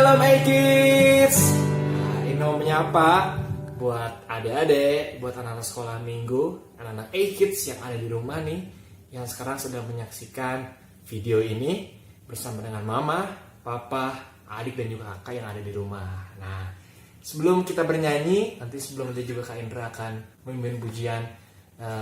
Shalom kids. Nah, Ino menyapa buat adik-adik, buat anak-anak sekolah minggu, anak-anak kids yang ada di rumah nih, yang sekarang sedang menyaksikan video ini bersama dengan mama, papa, adik dan juga kakak yang ada di rumah. Nah, sebelum kita bernyanyi, sebelum juga Kak Indra akan memimpin pujian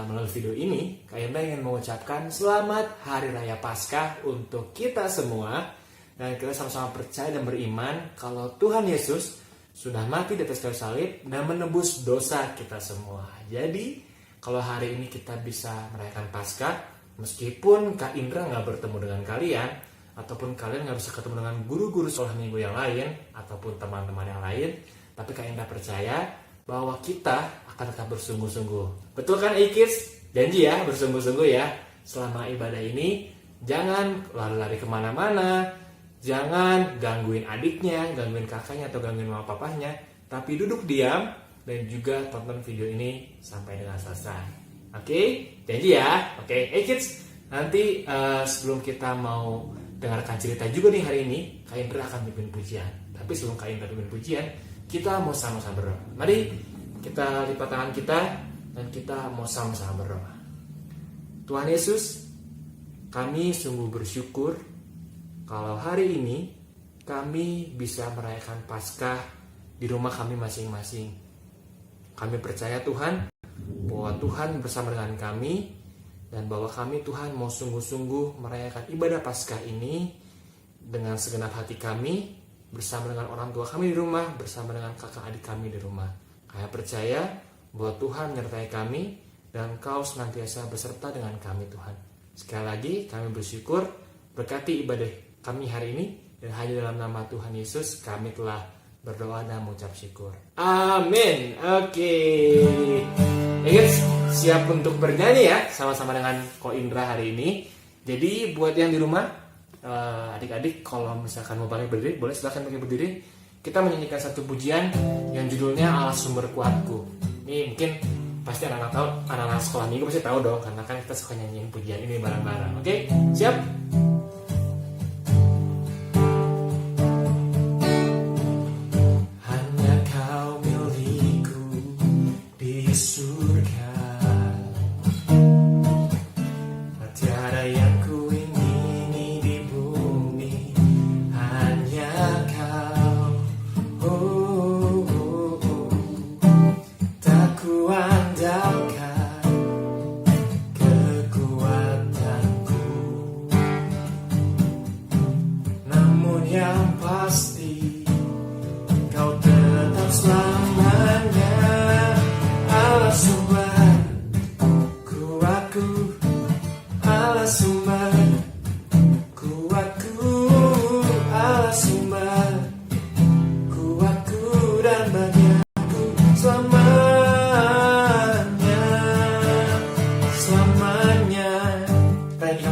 melalui video ini, Kak Indra ingin mengucapkan selamat Hari Raya Paskah untuk kita semua. Dan kita sama-sama percaya dan beriman kalau Tuhan Yesus sudah mati di atas kayu salib dan menebus dosa kita semua. Jadi kalau hari ini kita bisa merayakan Paskah, meskipun Kak Indra nggak bertemu dengan kalian, ataupun kalian nggak bisa ketemu dengan guru-guru sekolah minggu yang lain, ataupun teman-teman yang lain, tapi Kak Indra percaya bahwa kita akan tetap bersungguh-sungguh. Betul kan kids? Janji ya, bersungguh-sungguh ya. Selama ibadah ini, jangan lari-lari kemana-mana, jangan gangguin adiknya, gangguin kakaknya, atau gangguin mama papahnya, tapi duduk diam dan juga tonton video ini sampai dengan selesai. Oke? Janji ya? Oke, kids, nanti sebelum kita mau dengarkan cerita juga nih hari ini, Kak Indra akan pimpin pujian. Tapi sebelum Kak Indra pimpin pujian, kita mau sama-sama berdoa. Mari kita lipat tangan kita dan kita mau sama-sama berdoa. Tuhan Yesus, kami sungguh bersyukur kalau hari ini kami bisa merayakan Paskah di rumah kami masing-masing. Kami percaya Tuhan bahwa Tuhan bersama dengan kami dan bahwa kami Tuhan mau sungguh-sungguh merayakan ibadah Paskah ini dengan segenap hati kami, bersama dengan orang tua kami di rumah, bersama dengan kakak adik kami di rumah. Kami percaya bahwa Tuhan menyertai kami dan Kau senantiasa beserta dengan kami Tuhan. Sekali lagi kami bersyukur, berkati ibadah kami hari ini, dan hanya dalam nama Tuhan Yesus kami telah berdoa dan mengucap syukur. Amin. Oke. Guys, siap untuk bernyanyi ya sama-sama dengan Ko Indra hari ini. Jadi buat yang di rumah, adik-adik kalau misalkan mau pakai berdiri, boleh silahkan pakai berdiri. Kita menyanyikan satu pujian yang judulnya Allah Sumber Kuatku. Ini mungkin pasti anak-anak tahu, anak-anak sekolah minggu pasti tahu dong, karena kan kita suka nyanyiin pujian ini bareng-bareng. Oke, siap?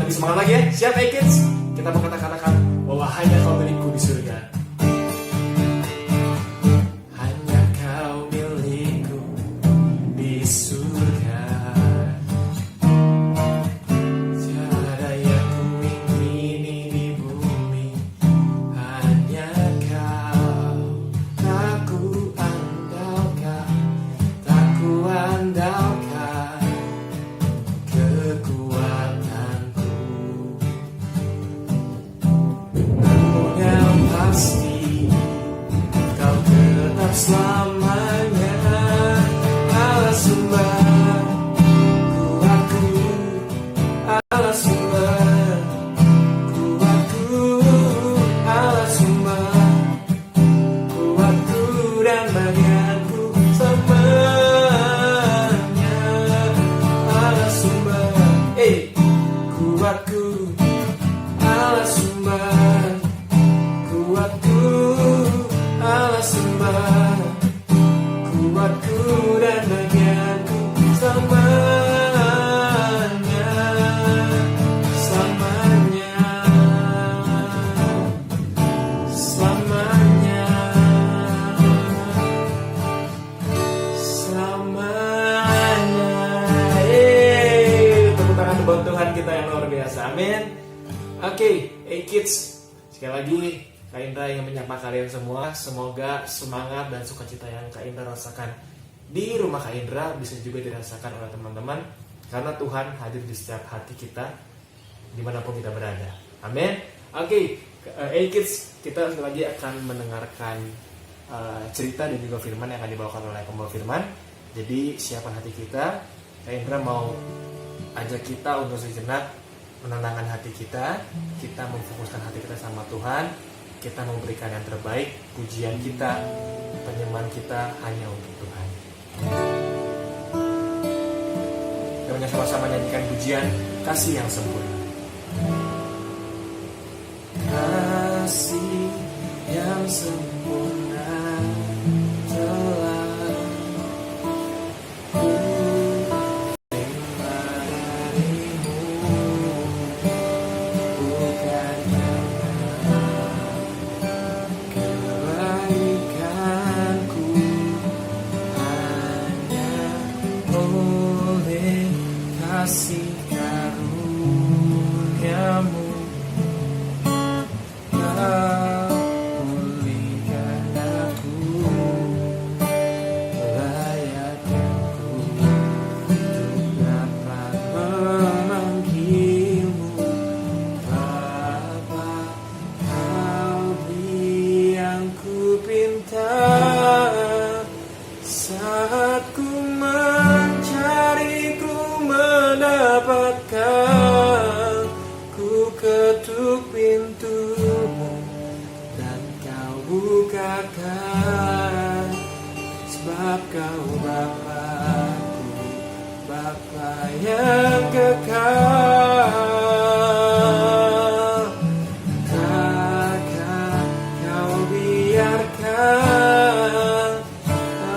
Semangat lagi ya, siap kids? Kita mau katakan bahwa hanya Kau milikku di surga. Hanya Kau milikku di surga. Tiada yang ku ingini di bumi. Hanya Kau, tak ku andalkan, tak ku andalkan kekuatanku. Pasti Kau tetap selamanya Allah sumber kuatku, Allah sumber kuatku, Allah sumber kuatku dan bagianku semuanya. Allah sumber kuatku, Allah sumber kuatku, Allah sembah kuatku dan bagianku selamanya, selamanya, selamanya, selamanya. Tepuk tangan buat Tuhan kita yang luar biasa. Amin. Oke, kids, sekali lagi Kak Indra yang menyapa kalian semua. Semoga semangat dan sukacita yang Kak Indra rasakan di rumah Kak Indra bisa juga dirasakan oleh teman-teman, karena Tuhan hadir di setiap hati kita dimanapun kita berada. Amin. Oke, Kids, kita lagi akan mendengarkan cerita dan juga firman yang akan dibawakan oleh pembawa firman. Jadi siapkan hati kita. Kak Indra mau ajak kita untuk sejenak menenangkan hati kita memfokuskan hati kita sama Tuhan, kita memberikan yang terbaik, pujian kita, penyembahan kita hanya untuk Tuhan. Kita sama-sama nyanyikan pujian kasih yang sempurna. Kasih yang sempurna telah kasih karuniamu kau pulihkan aku, layakkan ku untuk dapat memanggilmu Bapa. Kau beri yang ku pinta saat ku mencari, mendapatkan. Ku ketuk pintumu dan kau bukakan, sebab kau Bapa-Ku, Bapa yang kekal. Takkan kau biarkan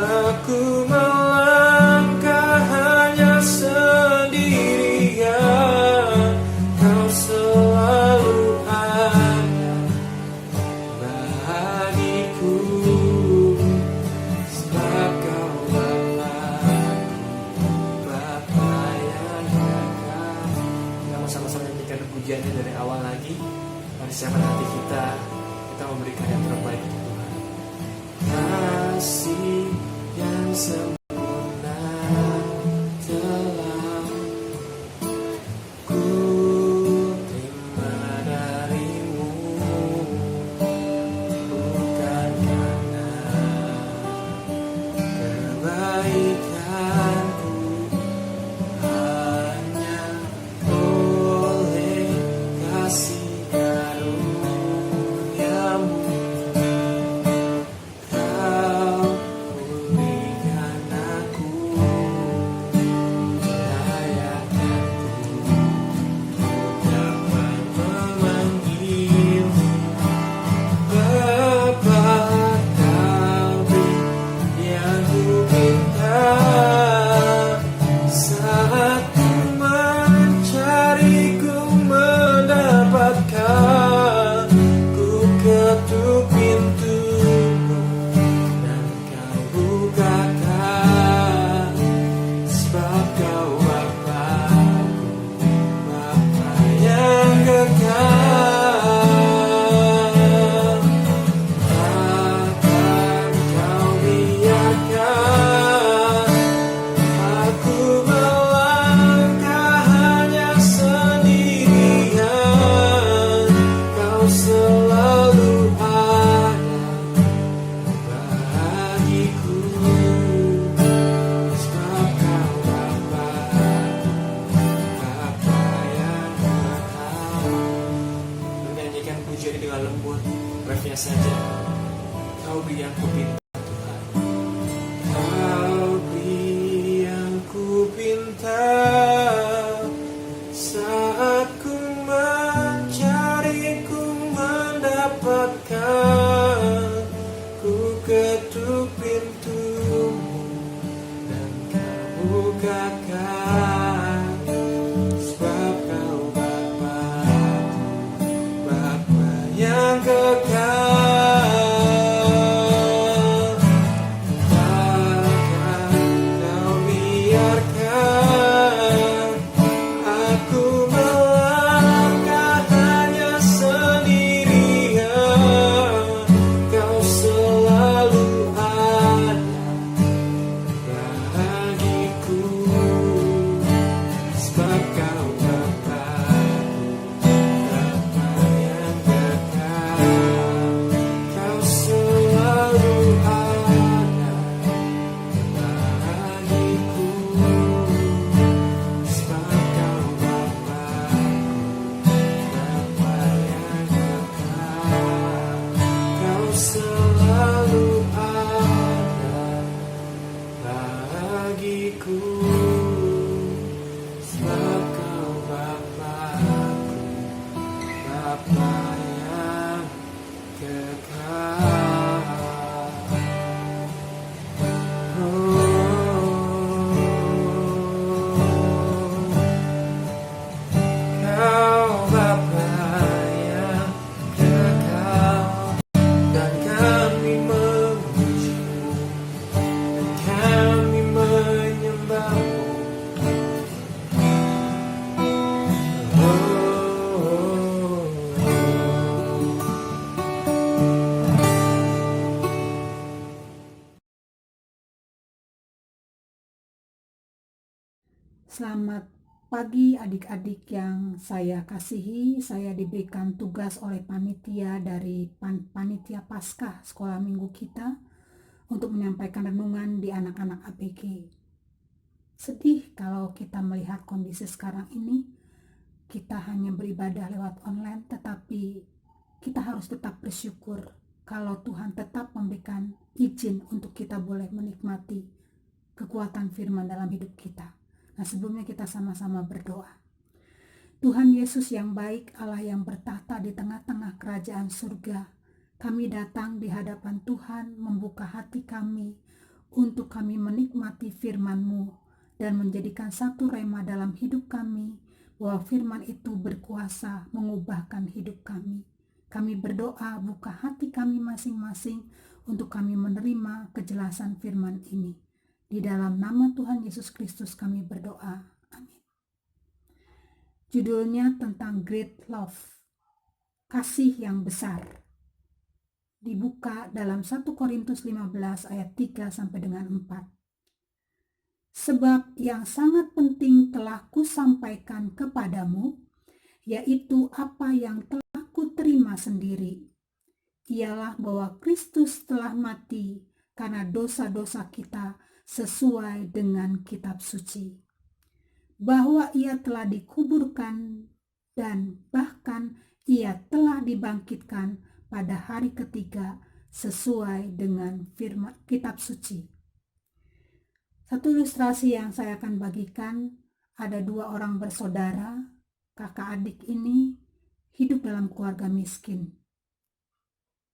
aku melangkah hanya sendirian. Kau selalu ada bagiku, sebab kau Bapa-Ku, Bapa yang kekal. Kita sama-sama nyanyikan pujiannya dari awal lagi. Mari siapkan hati kita memberikan yang terbaik untuk Tuhan. Kasih yang sempurna telah ku terima darimu, bukan karena kebaikanku, hanya oleh kasih karuniamu kau pulihkan aku, layakkan ku dapat memanggilmu Bapa. Kau beri yang ku minta saat ku mencari, ku mendapatkan. Ku ketuk pintumu dan kau bukakan, sebab kau Bapa-Ku, Bapa yang kekal. Takkan kau biarkan aku melangkah hanya sendirian. Kau selalu ada bagiku, sebab kau Bapa-Ku, Bapa yang kekal. Menyanyikan pujian dengan lembut, refnya saja. Kau beri yang ku pinta Tuhan, kau beri yang ku pinta saat ku mencari, ku mendapatkan. Ku ketuk pintumu dan kau bukakan, sebab kau Bapa-Ku, Bapa yang kekal. Takkan kau biarkan aku melangkah hanya sendirian. sebab kau Bapa yang dekat, kau selalu ada bagiku, sebab kau Bapa yang dekat, kau selalu ada bagiku, sebab kau Bapa yang dekat. Kau Bapa yang kekal, dan kami memuji-Mu, dan kami menyembah-Mu. Selamat pagi adik-adik yang saya kasihi. Saya diberikan tugas oleh panitia dari panitia Paskah sekolah minggu kita untuk menyampaikan renungan di anak-anak APG. Sedih kalau kita melihat kondisi sekarang ini, kita hanya beribadah lewat online, tetapi kita harus tetap bersyukur kalau Tuhan tetap memberikan izin untuk kita boleh menikmati kekuatan firman dalam hidup kita. Nah, sebelumnya kita sama-sama berdoa. Tuhan Yesus yang baik, Allah yang bertahta di tengah-tengah kerajaan surga, kami datang di hadapan Tuhan, membuka hati kami untuk kami menikmati firman-Mu dan menjadikan satu rema dalam hidup kami, bahwa firman itu berkuasa mengubahkan hidup kami. Kami berdoa, buka hati kami masing-masing untuk kami menerima kejelasan firman ini. Di dalam nama Tuhan Yesus Kristus kami berdoa. Amin. Judulnya tentang Great Love, kasih yang besar. Dibuka dalam 1 Korintus 15 ayat 3 sampai dengan 4. Sebab yang sangat penting telah kusampaikan kepadamu, yaitu apa yang telah kuterima sendiri. Ialah bahwa Kristus telah mati karena dosa-dosa kita sesuai dengan kitab suci, bahwa ia telah dikuburkan dan bahkan ia telah dibangkitkan pada hari ketiga sesuai dengan firman kitab suci. Satu ilustrasi yang saya akan bagikan, ada dua orang bersaudara, kakak adik ini hidup dalam keluarga miskin.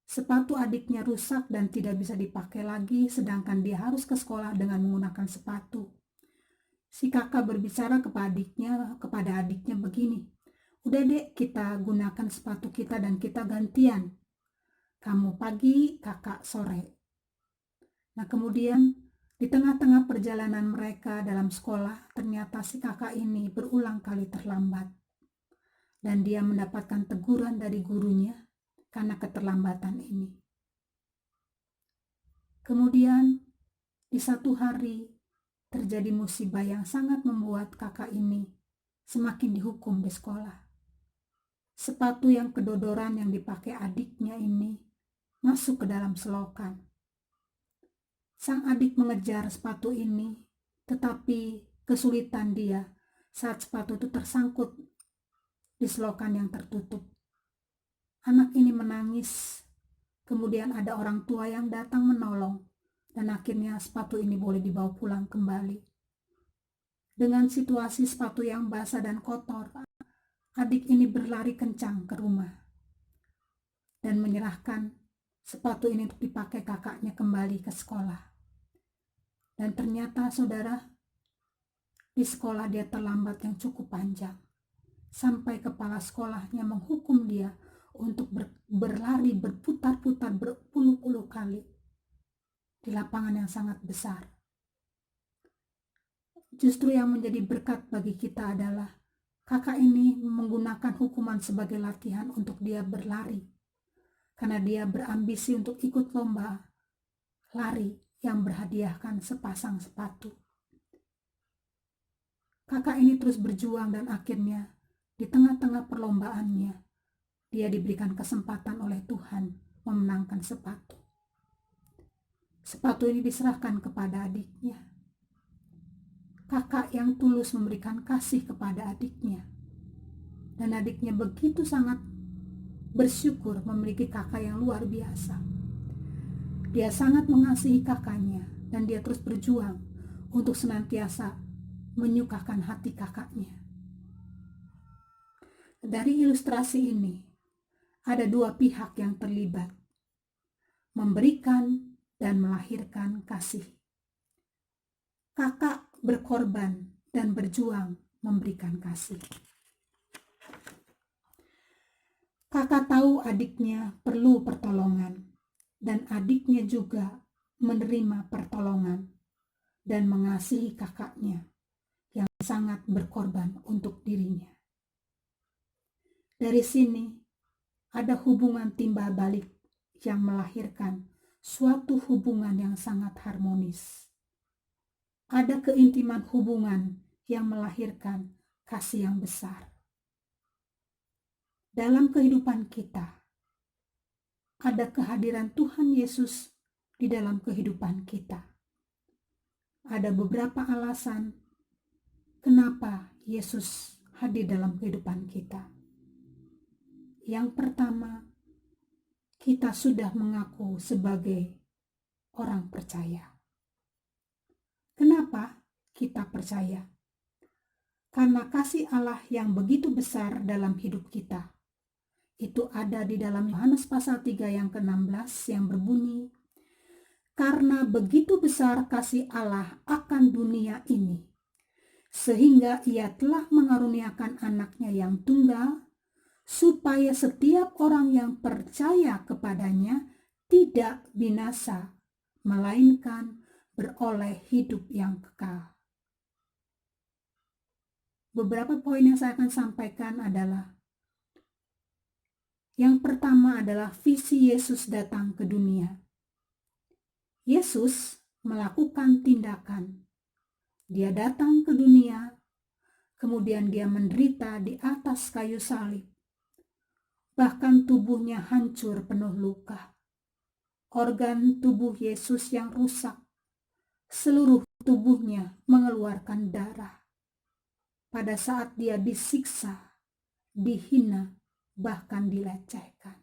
Sepatu adiknya rusak dan tidak bisa dipakai lagi, sedangkan dia harus ke sekolah dengan menggunakan sepatu. Si kakak berbicara kepada adiknya begini, udah dek, kita gunakan sepatu kita dan kita gantian. Kamu pagi, kakak sore. Nah, kemudian di tengah-tengah perjalanan mereka dalam sekolah, ternyata si kakak ini berulang kali terlambat. Dan dia mendapatkan teguran dari gurunya karena keterlambatan ini. Kemudian di satu hari terjadi musibah yang sangat membuat kakak ini semakin dihukum di sekolah. Sepatu yang kedodoran yang dipakai adiknya ini masuk ke dalam selokan. Sang adik mengejar sepatu ini, tetapi kesulitan dia saat sepatu itu tersangkut di selokan yang tertutup. Anak ini menangis, kemudian ada orang tua yang datang menolong, dan akhirnya sepatu ini boleh dibawa pulang kembali. Dengan situasi sepatu yang basah dan kotor, adik ini berlari kencang ke rumah dan menyerahkan sepatu ini untuk dipakai kakaknya kembali ke sekolah. Dan ternyata saudara, di sekolah dia terlambat yang cukup panjang, sampai kepala sekolahnya menghukum dia untuk berlari berputar-putar berpuluh-puluh kali di lapangan yang sangat besar. Justru yang menjadi berkat bagi kita adalah kakak ini menggunakan hukuman sebagai latihan untuk dia berlari, karena dia berambisi untuk ikut lomba lari yang berhadiahkan sepasang sepatu. Kakak ini terus berjuang dan akhirnya di tengah-tengah perlombaannya, dia diberikan kesempatan oleh Tuhan memenangkan sepatu. Sepatu ini diserahkan kepada adiknya. Kakak yang tulus memberikan kasih kepada adiknya. Dan adiknya begitu sangat bersyukur memiliki kakak yang luar biasa. Dia sangat mengasihi kakaknya dan dia terus berjuang untuk senantiasa menyukakan hati kakaknya. Dari ilustrasi ini, ada dua pihak yang terlibat, memberikan dan melahirkan kasih. Kakak berkorban dan berjuang memberikan kasih. Kakak tahu adiknya perlu pertolongan, dan adiknya juga menerima pertolongan dan mengasihi kakaknya yang sangat berkorban untuk dirinya. Dari sini ada hubungan timbal balik yang melahirkan suatu hubungan yang sangat harmonis. Ada keintiman hubungan yang melahirkan kasih yang besar. Dalam kehidupan kita, ada kehadiran Tuhan Yesus di dalam kehidupan kita. Ada beberapa alasan kenapa Yesus hadir dalam kehidupan kita. Yang pertama, kita sudah mengaku sebagai orang percaya. Kenapa kita percaya? Karena kasih Allah yang begitu besar dalam hidup kita. Itu ada di dalam Yohanes pasal 3 yang ke-16 yang berbunyi, karena begitu besar kasih Allah akan dunia ini, sehingga ia telah mengaruniakan anaknya yang tunggal, supaya setiap orang yang percaya kepadanya tidak binasa, melainkan beroleh hidup yang kekal. Beberapa poin yang saya akan sampaikan adalah, yang pertama adalah visi Yesus datang ke dunia. Yesus melakukan tindakan. Dia datang ke dunia, kemudian dia menderita di atas kayu salib. Bahkan tubuhnya hancur penuh luka. Organ tubuh Yesus yang rusak, seluruh tubuhnya mengeluarkan darah. Pada saat dia disiksa, dihina, bahkan dilecehkan.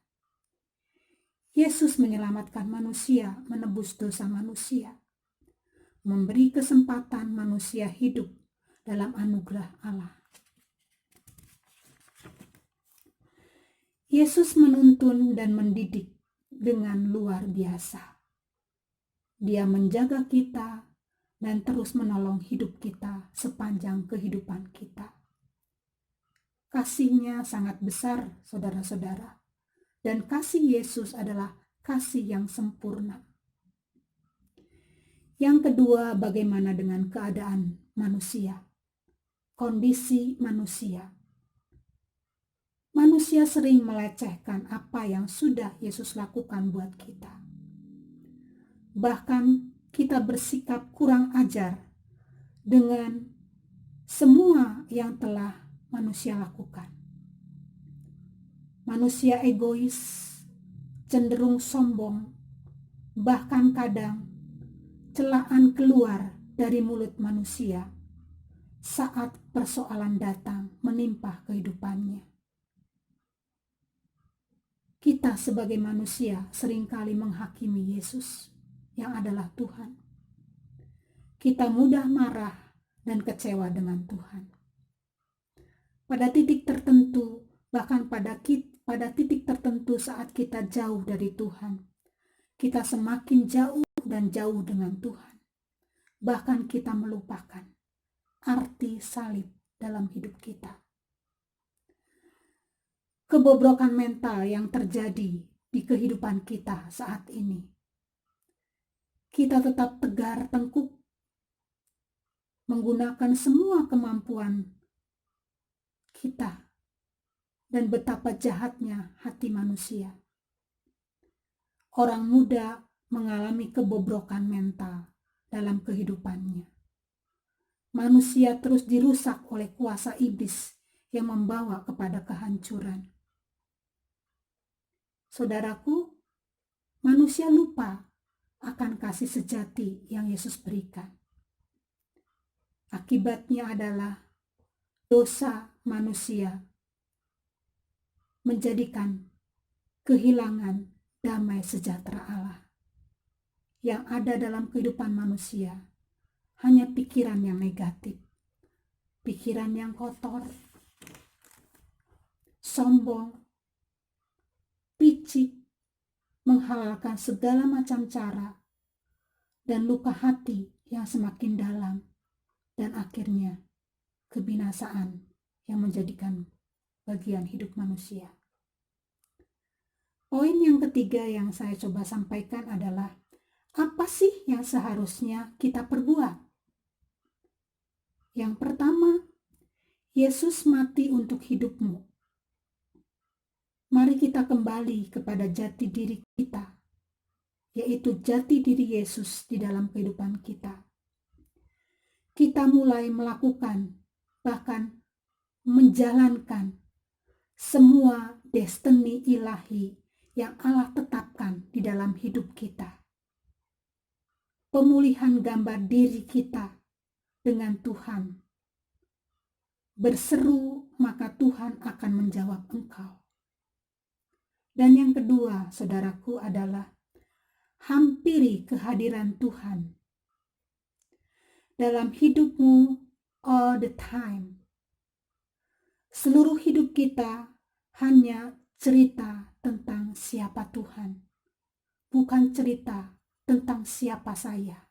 Yesus menyelamatkan manusia, menebus dosa manusia, memberi kesempatan manusia hidup dalam anugerah Allah. Yesus menuntun dan mendidik dengan luar biasa. Dia menjaga kita dan terus menolong hidup kita sepanjang kehidupan kita. Kasih-Nya sangat besar, saudara-saudara. Dan kasih Yesus adalah kasih yang sempurna. Yang kedua, bagaimana dengan keadaan manusia? Kondisi manusia. Manusia sering melecehkan apa yang sudah Yesus lakukan buat kita. Bahkan kita bersikap kurang ajar dengan semua yang telah manusia lakukan. Manusia egois, cenderung sombong, bahkan kadang celaan keluar dari mulut manusia saat persoalan datang menimpa kehidupannya. Kita sebagai manusia seringkali menghakimi Yesus yang adalah Tuhan. Kita mudah marah dan kecewa dengan Tuhan. Pada titik tertentu, bahkan pada titik tertentu saat kita jauh dari Tuhan, kita semakin jauh dan jauh dengan Tuhan. Bahkan kita melupakan arti salib dalam hidup kita. Kebobrokan mental yang terjadi di kehidupan kita saat ini. Kita tetap tegar tengkuk, menggunakan semua kemampuan kita, dan betapa jahatnya hati manusia. Orang muda mengalami kebobrokan mental dalam kehidupannya. manusia terus dirusak oleh kuasa iblis yang membawa kepada kehancuran. Saudaraku, manusia lupa akan kasih sejati yang Yesus berikan. Akibatnya adalah dosa manusia menjadikan kehilangan damai sejahtera Allah. Yang ada dalam kehidupan manusia hanya pikiran yang negatif, pikiran yang kotor, sombong, picik, menghalalkan segala macam cara, dan luka hati yang semakin dalam, dan akhirnya kebinasaan yang menjadikan bagian hidup manusia. Poin yang ketiga yang saya coba sampaikan adalah, apa sih yang seharusnya kita perbuat? Yang pertama, Yesus mati untuk hidupmu. Mari kita kembali kepada jati diri kita, yaitu jati diri Yesus di dalam kehidupan kita. Kita mulai melakukan, bahkan menjalankan semua destiny ilahi yang Allah tetapkan di dalam hidup kita. Pemulihan gambar diri kita dengan Tuhan. Berseru, maka Tuhan akan menjawab engkau. Dan yang kedua, saudaraku, adalah hampiri kehadiran Tuhan dalam hidupmu all the time. Seluruh hidup kita hanya cerita tentang siapa Tuhan, bukan cerita tentang siapa saya,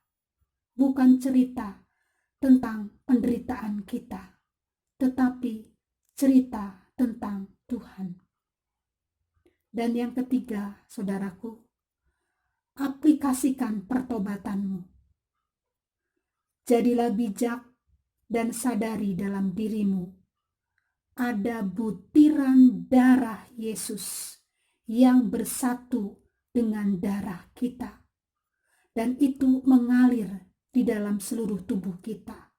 bukan cerita tentang penderitaan kita, tetapi cerita tentang Tuhan. Dan yang ketiga, saudaraku, aplikasikan pertobatanmu. Jadilah bijak dan sadari dalam dirimu, ada butiran darah Yesus yang bersatu dengan darah kita, dan itu mengalir di dalam seluruh tubuh kita.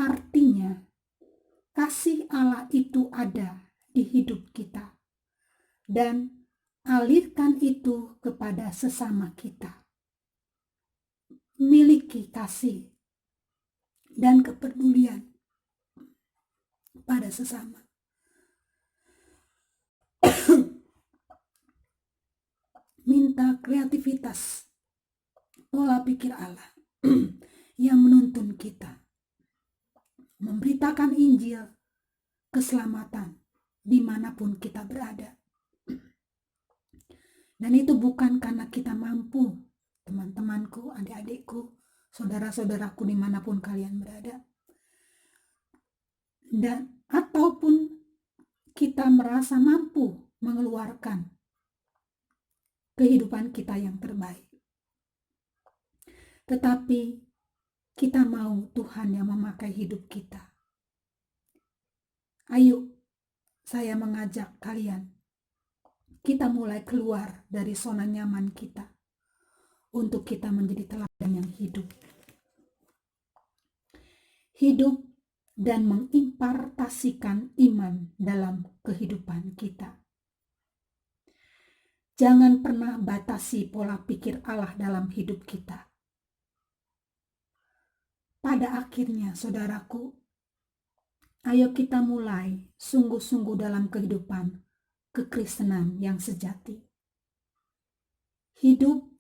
Artinya, kasih Allah itu ada di hidup kita, dan alirkan itu kepada sesama kita. Miliki kasih dan kepedulian pada sesama. Minta kreativitas pola pikir Allah yang menuntun kita memberitakan Injil keselamatan dimanapun kita berada. Dan itu bukan karena kita mampu, teman-temanku, adik-adikku, saudara-saudaraku dimanapun kalian berada. Dan ataupun kita merasa mampu mengeluarkan kehidupan kita yang terbaik. Tetapi kita mau Tuhan yang memakai hidup kita. Ayo, saya mengajak kalian, kita mulai keluar dari zona nyaman kita untuk kita menjadi teladan yang hidup. Hidup dan mengimpartasikan iman dalam kehidupan kita. Jangan pernah batasi pola pikir Allah dalam hidup kita. Pada akhirnya, saudaraku, ayo kita mulai sungguh-sungguh dalam kehidupan kekristenan yang sejati. Hidup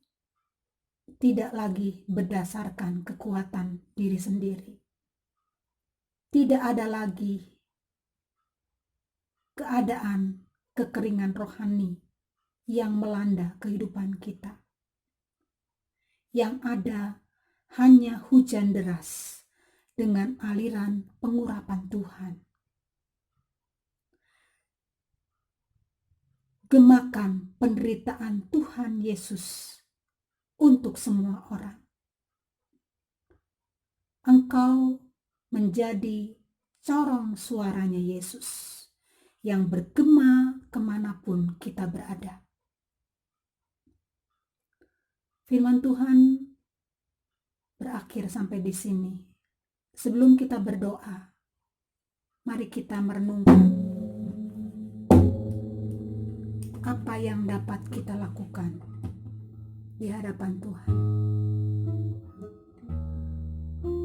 tidak lagi berdasarkan kekuatan diri sendiri. Tidak ada lagi keadaan kekeringan rohani yang melanda kehidupan kita. Yang ada hanya hujan deras dengan aliran pengurapan Tuhan. Gemakan penderitaan Tuhan Yesus untuk semua orang. Engkau menjadi corong suaranya Yesus yang bergema kemanapun kita berada. Firman Tuhan berakhir sampai di sini. sebelum kita berdoa, mari kita merenungkan apa yang dapat kita lakukan di hadapan Tuhan.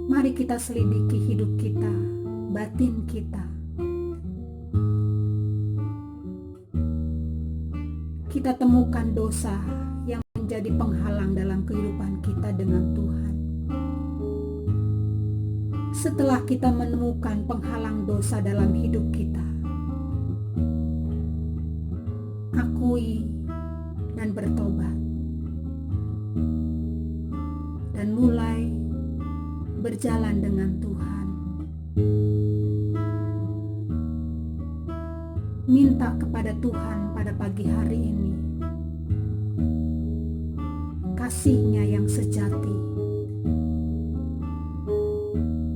Mari kita selidiki hidup kita, batin kita. Kita temukan dosa yang menjadi penghalang dalam kehidupan kita dengan Tuhan. Setelah kita menemukan penghalang dosa dalam hidup kita, akui dan bertobat, dan mulai berjalan dengan Tuhan. Minta kepada Tuhan pada pagi hari ini kasih-Nya yang sejati,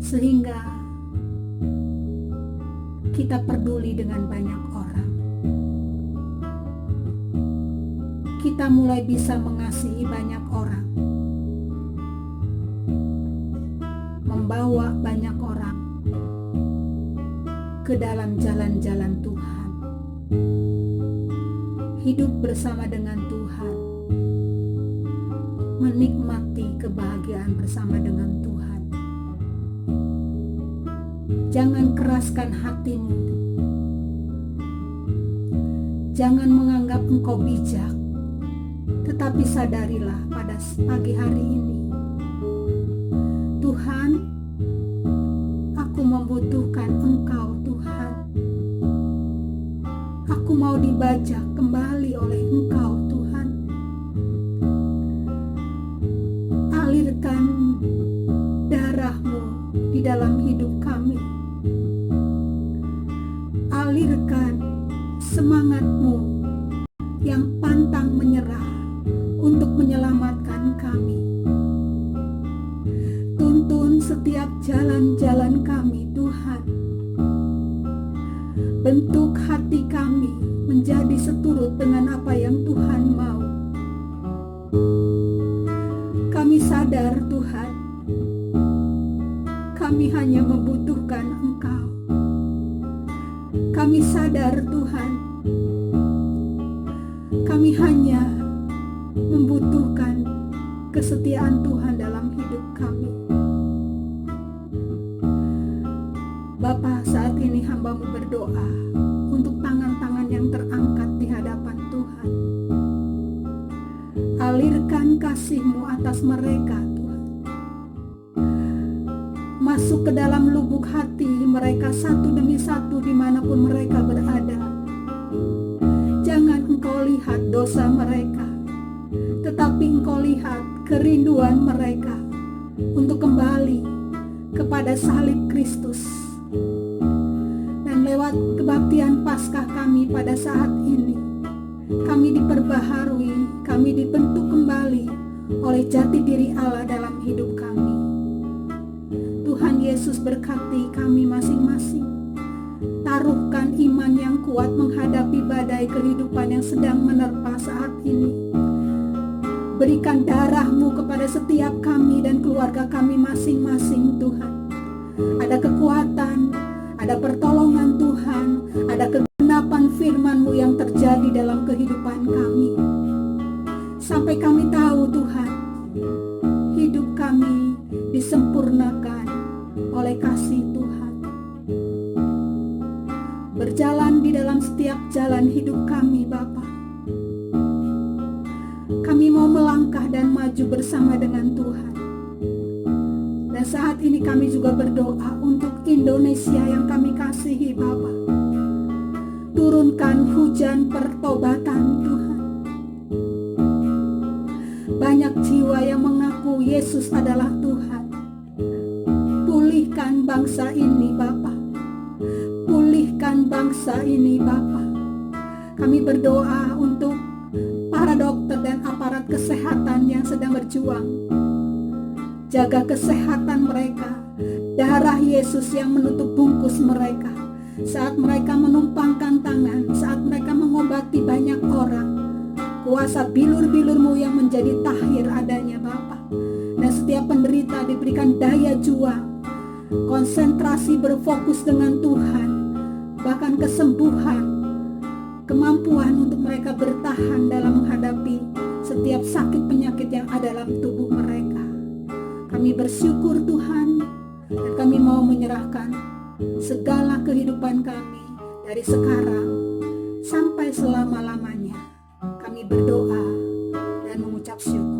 sehingga kita peduli dengan banyak orang. Kita mulai bisa mengasihi banyak orang, membawa banyak orang ke dalam jalan-jalan Tuhan, hidup bersama dengan Tuhan, menikmati kebahagiaan bersama dengan Tuhan. Jangan keraskan hatimu, jangan menganggap engkau bijak, tetapi sadarilah pada pagi hari ini, Tuhan, aku membutuhkan Engkau, Tuhan. Aku mau dibajak kembali oleh Engkau, Tuhan. Alirkan darah-Mu di dalam hidup kami. Alirkan semangat-Mu yang pantang menyerah untuk menyelamatkan kami. Tuntun setiap jalan-jalan kami, Tuhan. Bentuk hati kami menjadi seturut dengan apa yang Tuhan mau. Kami sadar, Tuhan, kami hanya membutuhkan Engkau. Kami sadar, Tuhan, kami hanya membutuhkan kesetiaan Tuhan dalam hidup kami. Bapa, saat ini hamba-Mu berdoa untuk tangan-tangan yang terangkat di hadapan Tuhan. Alirkan kasih-Mu atas mereka, Tuhan. Masuk ke dalam lubuk hati mereka satu demi satu dimanapun mereka berada. Jangan Engkau lihat dosa mereka, tetapi Engkau lihat kerinduan mereka untuk kembali kepada salib Kristus. Dan lewat kebaktian Paskah kami pada saat ini, kami diperbaharui, kami dibentuk kembali oleh jati diri Allah dalam hidup kami. Tuhan Yesus berkati kami masing-masing. Taruhkan iman yang kuat menghadapi badai kehidupan yang sedang menerpa saat ini. Berikan darah-Mu kepada setiap kami dan keluarga kami masing-masing, Tuhan. Ada kekuatan, ada pertolongan Tuhan, ada kegenapan firman-Mu yang terjadi dalam kehidupan kami. Sampai kami tahu, Tuhan, hidup kami disempurnakan oleh kasih Tuhan. Berjalan di dalam setiap jalan hidup kami, Bapa. Kami mau melangkah dan maju bersama dengan Tuhan. Dan saat ini kami juga berdoa untuk Indonesia yang kami kasihi, Bapa. Turunkan hujan pertobatan, Tuhan. Banyak jiwa yang mengaku Yesus adalah Tuhan. Pulihkan bangsa ini, Bapa. Pulihkan bangsa ini, Bapa. Kami berdoa untuk para dokter dan aparat kesehatan yang sedang berjuang. Jaga kesehatan mereka. Darah Yesus yang menutup bungkus mereka. Saat mereka menumpangkan tangan, saat mereka mengobati banyak orang. Kuasa bilur-bilur-Mu yang menjadi tahir adanya, Bapa. Dan setiap penderita diberikan daya juang. konsentrasi berfokus dengan Tuhan, bahkan kesembuhan, kemampuan untuk mereka bertahan dalam menghadapi setiap sakit penyakit yang ada dalam tubuh mereka. Kami bersyukur Tuhan, dan kami mau menyerahkan segala kehidupan kami dari sekarang sampai selama-lamanya. Kami berdoa dan mengucap syukur.